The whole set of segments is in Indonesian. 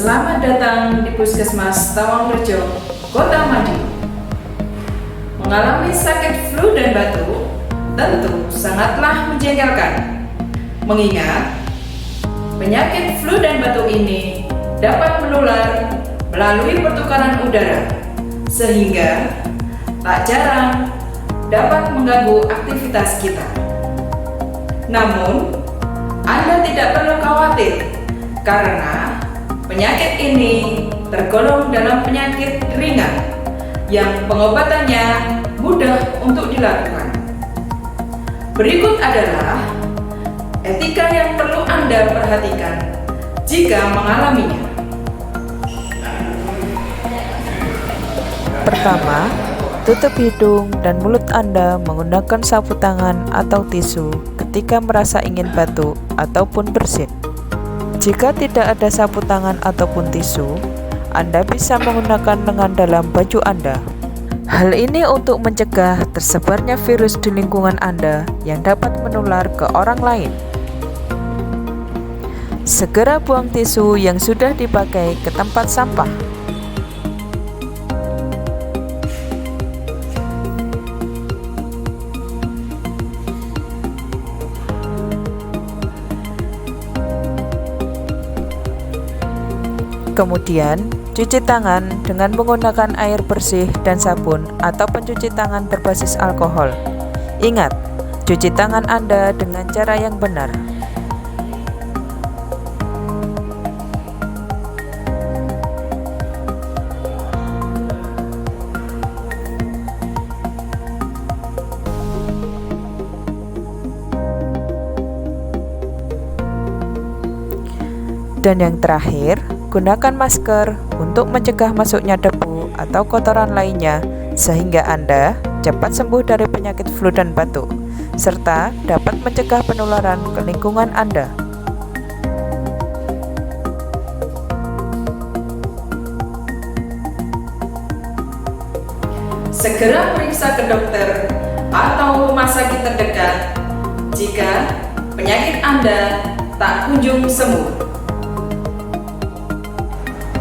Selamat datang di Puskesmas Tawangrejo, Kota Madiun. Mengalami sakit flu dan batuk tentu sangatlah menjengkelkan, mengingat penyakit flu dan batuk ini dapat menular melalui pertukaran udara, sehingga tak jarang dapat mengganggu aktivitas kita. Namun, Anda tidak perlu khawatir karena penyakit ini tergolong dalam penyakit ringan yang pengobatannya mudah untuk dilakukan. Berikut adalah etika yang perlu Anda perhatikan jika mengalaminya. Pertama, tutup hidung dan mulut Anda menggunakan sapu tangan atau tisu ketika merasa ingin batuk ataupun bersin. Jika tidak ada sapu tangan ataupun tisu, Anda bisa menggunakan lengan dalam baju Anda. Hal ini untuk mencegah tersebarnya virus di lingkungan Anda yang dapat menular ke orang lain. Segera buang tisu yang sudah dipakai ke tempat sampah. Kemudian, cuci tangan dengan menggunakan air bersih dan sabun atau pencuci tangan berbasis alkohol. Ingat, cuci tangan Anda dengan cara yang benar. Dan yang terakhir, gunakan masker untuk mencegah masuknya debu atau kotoran lainnya sehingga Anda cepat sembuh dari penyakit flu dan batuk, serta dapat mencegah penularan ke lingkungan Anda. Segera periksa ke dokter atau rumah sakit terdekat jika penyakit Anda tak kunjung sembuh.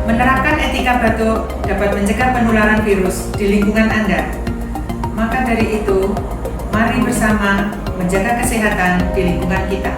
Menerapkan etika batuk dapat mencegah penularan virus di lingkungan Anda. Maka dari itu, mari bersama menjaga kesehatan di lingkungan kita.